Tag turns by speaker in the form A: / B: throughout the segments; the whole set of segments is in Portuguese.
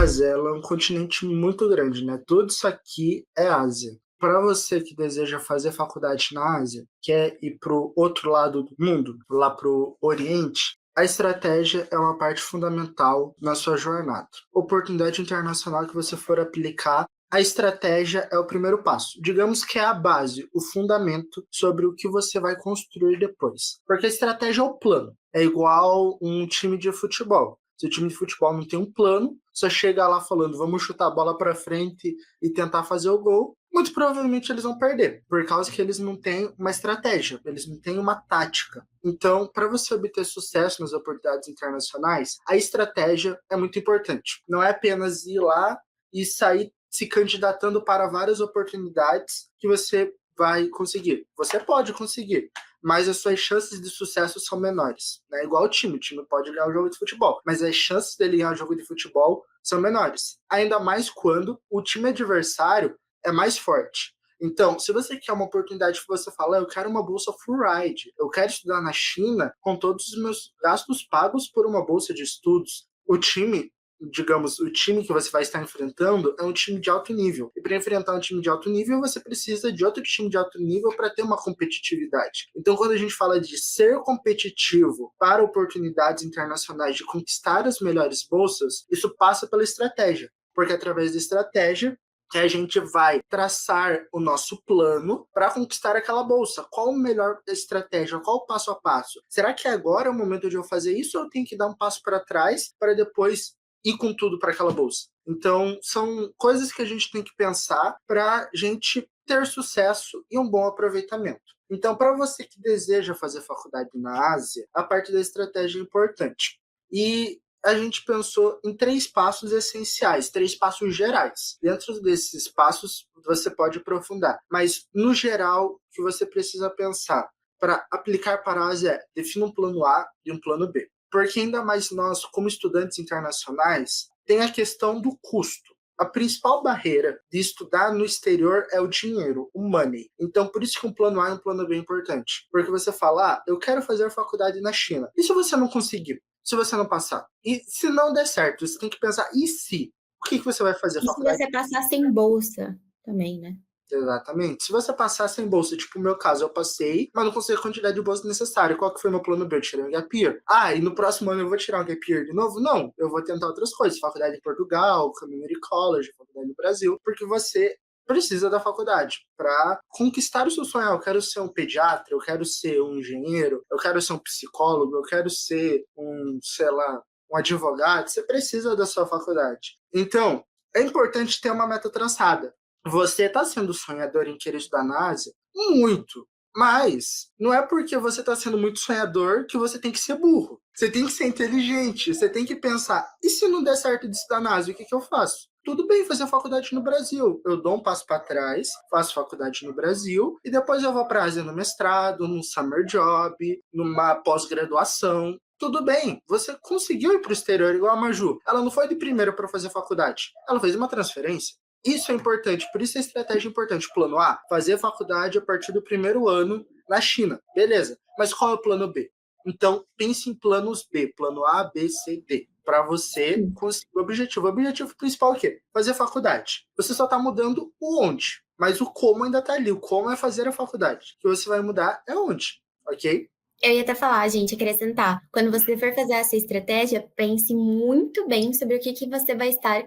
A: Ásia, ela é um continente muito grande, né? Tudo isso aqui é Ásia. Para você que deseja fazer faculdade na Ásia, quer ir para o outro lado do mundo, lá para o Oriente, a estratégia é uma parte fundamental na sua jornada. Oportunidade internacional que você for aplicar, a estratégia é o primeiro passo. Digamos que é a base, o fundamento sobre o que você vai construir depois. Porque a estratégia é o plano. É igual um time de futebol. Se o time de futebol não tem um plano, só chega lá falando, vamos chutar a bola para frente e tentar fazer o gol, muito provavelmente eles vão perder, por causa que eles não têm uma estratégia, eles não têm uma tática. Então, para você obter sucesso nas oportunidades internacionais, a estratégia é muito importante. Não é apenas ir lá e sair se candidatando para várias oportunidades que você vai conseguir. Você pode conseguir, mas as suas chances de sucesso são menores. Né? Igual o time pode ganhar o jogo de futebol, mas as chances dele ganhar o jogo de futebol são menores. Ainda mais quando o time adversário é mais forte. Então, se você quer uma oportunidade que você fala, eu quero uma bolsa full ride, eu quero estudar na China com todos os meus gastos pagos por uma bolsa de estudos, o time que você vai estar enfrentando é um time de alto nível. E para enfrentar um time de alto nível, você precisa de outro time de alto nível para ter uma competitividade. Então, quando a gente fala de ser competitivo para oportunidades internacionais, de conquistar as melhores bolsas, isso passa pela estratégia. Porque através da estratégia, que a gente vai traçar o nosso plano para conquistar aquela bolsa. Qual a melhor estratégia? Qual o passo a passo? Será que agora é o momento de eu fazer isso ou eu tenho que dar um passo para trás para depois ir com tudo para aquela bolsa? Então, são coisas que a gente tem que pensar para a gente ter sucesso e um bom aproveitamento. Então, para você que deseja fazer faculdade na Ásia, a parte da estratégia é importante. E a gente pensou em 3 passos essenciais, 3 passos gerais. Dentro desses passos, você pode aprofundar. Mas, no geral, o que você precisa pensar para aplicar para a Ásia é defina um plano A e um plano B. Porque ainda mais nós, como estudantes internacionais, tem a questão do custo. A principal barreira de estudar no exterior é o dinheiro, o money. Então, por isso que um plano A e um plano B é importante. Porque você fala, eu quero fazer faculdade na China. E se você não conseguir? Se você não passar? E se não der certo? Você tem que pensar, e se? O que você vai fazer?
B: E se
A: Faculdade?
B: você passar sem bolsa também, né?
A: Exatamente. Se você passar sem bolsa, tipo o meu caso, eu passei, mas não consegui a quantidade de bolsa necessária. Qual que foi meu plano B? Eu tirei um gap year. Ah, e no próximo ano eu vou tirar um gap year de novo? Não, eu vou tentar outras coisas. Faculdade em Portugal, Community College, faculdade no Brasil, porque você precisa da faculdade para conquistar o seu sonho. Eu quero ser um pediatra, eu quero ser um engenheiro, eu quero ser um psicólogo, eu quero ser um, sei lá, um advogado. Você precisa da sua faculdade. Então, é importante ter uma meta traçada. Você está sendo sonhador em querer estudar na Ásia? Muito. Mas não é porque você está sendo muito sonhador que você tem que ser burro. Você tem que ser inteligente. Você tem que pensar: e se não der certo de estudar na Ásia, o que eu faço? Tudo bem fazer faculdade no Brasil. Eu dou um passo para trás, faço faculdade no Brasil e depois eu vou para a Ásia no mestrado, num summer job, numa pós-graduação. Tudo bem, você conseguiu ir para o exterior igual a Maju. Ela não foi de primeira para fazer faculdade, ela fez uma transferência. Isso é importante, por isso a estratégia é importante. Plano A, fazer faculdade a partir do primeiro ano na China. Beleza, mas qual é o plano B? Então, pense em planos B, plano A, B, C, D, para você
B: Sim.
A: conseguir o objetivo. O objetivo principal é o quê? Fazer faculdade. Você só está mudando o onde, mas o como ainda está ali. O como é fazer a faculdade. O que você vai mudar é onde, ok?
B: Eu ia até falar, gente, acrescentar. Quando você for fazer essa estratégia, pense muito bem sobre o que você vai estar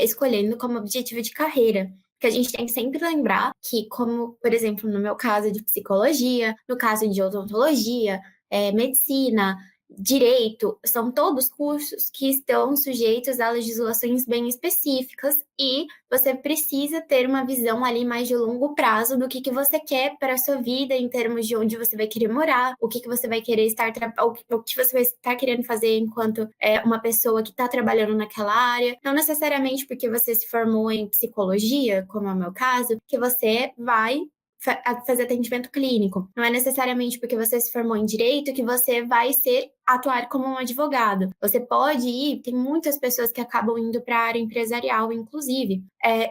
B: escolhendo como objetivo de carreira. Porque a gente tem que sempre lembrar que, como, por exemplo, no meu caso de psicologia, no caso de odontologia, medicina, direito, são todos cursos que estão sujeitos a legislações bem específicas e você precisa ter uma visão ali mais de longo prazo do que você quer para a sua vida, em termos de onde você vai querer morar, o que você vai querer o que você vai estar querendo fazer enquanto uma pessoa que está trabalhando naquela área. Não necessariamente porque você se formou em psicologia, como é o meu caso, que você vai fazer atendimento clínico. Não é necessariamente porque você se formou em direito que você vai atuar como um advogado. Você pode ir, tem muitas pessoas que acabam indo para a área empresarial, inclusive.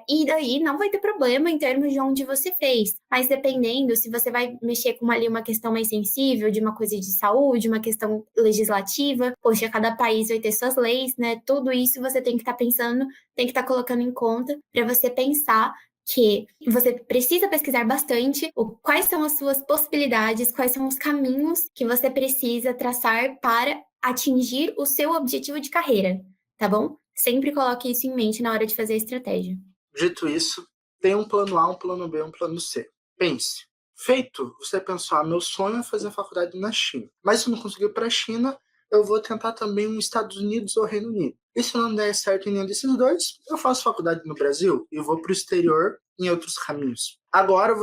B: E daí não vai ter problema em termos de onde você fez. Mas dependendo, se você vai mexer com ali uma questão mais sensível, de uma coisa de saúde, uma questão legislativa, poxa, cada país vai ter suas leis, né? Tudo isso você tem que estar pensando, tem que estar colocando em conta para você pensar que você precisa pesquisar bastante quais são as suas possibilidades, quais são os caminhos que você precisa traçar para atingir o seu objetivo de carreira, tá bom? Sempre coloque isso em mente na hora de fazer a estratégia.
A: Dito isso, tem um plano A, um plano B, um plano C. Pense. Feito, você pensou, meu sonho é fazer faculdade na China. Mas se eu não conseguir ir para a China, eu vou tentar também nos Estados Unidos ou Reino Unido. E se não der certo em nenhum desses dois, eu faço faculdade no Brasil e vou para o exterior em outros caminhos. Agora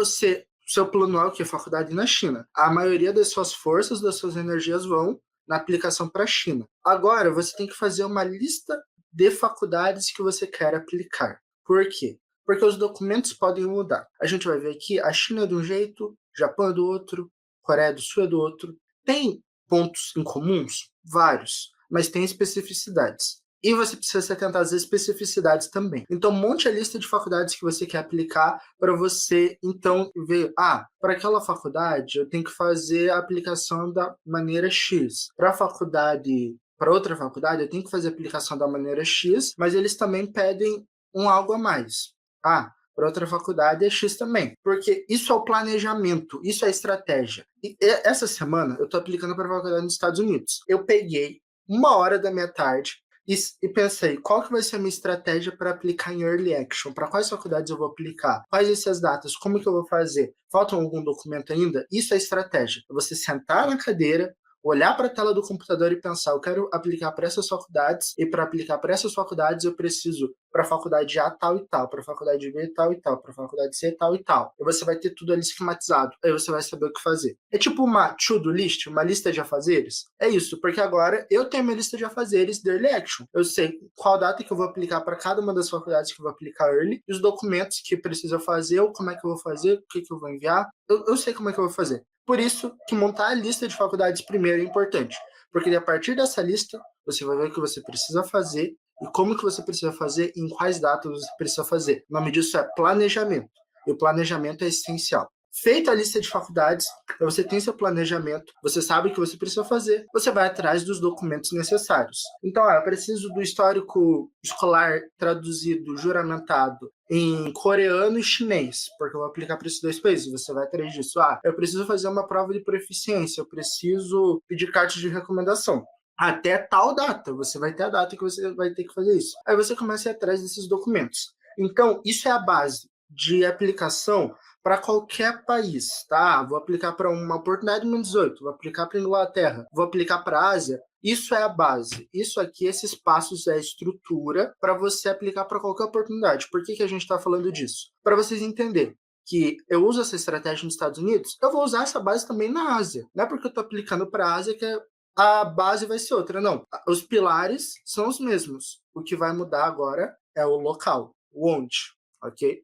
A: seu plano A, que é faculdade na China. A maioria das suas forças, das suas energias vão na aplicação para a China. Agora, você tem que fazer uma lista de faculdades que você quer aplicar. Por quê? Porque os documentos podem mudar. A gente vai ver aqui, a China é de um jeito, Japão é do outro, Coreia do Sul é do outro. Tem pontos em comuns? Vários, mas tem especificidades. E você precisa se atentar às especificidades também. Então, monte a lista de faculdades que você quer aplicar para você, então, ver, para aquela faculdade eu tenho que fazer a aplicação da maneira X. Para outra faculdade, eu tenho que fazer a aplicação da maneira X, mas eles também pedem algo a mais. Para outra faculdade é X também. Porque isso é o planejamento, isso é a estratégia. E essa semana eu estou aplicando para a faculdade nos Estados Unidos. Eu peguei 1 hora da minha tarde e pensei, qual que vai ser a minha estratégia para aplicar em Early Action? Para quais faculdades eu vou aplicar? Quais essas datas? Como que eu vou fazer? Falta algum documento ainda? Isso é estratégia. É você sentar na cadeira, olhar para a tela do computador e pensar, eu quero aplicar para essas faculdades, e para aplicar para essas faculdades eu preciso para a faculdade A tal e tal, para a faculdade B tal e tal, para a faculdade C tal e tal. E você vai ter tudo ali esquematizado, aí você vai saber o que fazer. É tipo uma to-do list, uma lista de afazeres? É isso, porque agora eu tenho minha lista de afazeres de Early Action. Eu sei qual data que eu vou aplicar para cada uma das faculdades que eu vou aplicar Early, e os documentos que precisa fazer, ou como é que eu vou fazer, o que eu vou enviar. Eu sei como é que eu vou fazer. Por isso que montar a lista de faculdades primeiro é importante, porque a partir dessa lista você vai ver o que você precisa fazer e como que você precisa fazer e em quais datas você precisa fazer. O nome disso é planejamento, e o planejamento é essencial. Feita a lista de faculdades, você tem seu planejamento, você sabe o que você precisa fazer, você vai atrás dos documentos necessários. Então, eu preciso do histórico escolar traduzido, juramentado, em coreano e chinês, porque eu vou aplicar para esses 2 países, você vai atrás disso. Eu preciso fazer uma prova de proficiência, eu preciso pedir cartas de recomendação. Até tal data, você vai ter a data que você vai ter que fazer isso. Aí você começa a ir atrás desses documentos. Então, isso é a base de aplicação para qualquer país, tá? Vou aplicar para uma oportunidade no 18, vou aplicar para a Inglaterra, vou aplicar para a Ásia. Isso é a base. Isso aqui, esses passos é a estrutura para você aplicar para qualquer oportunidade. Por que a gente está falando disso? Para vocês entenderem que eu uso essa estratégia nos Estados Unidos, eu vou usar essa base também na Ásia. Não é porque eu estou aplicando para a Ásia que a base vai ser outra, não. Os pilares são os mesmos. O que vai mudar agora é o local, o onde, ok?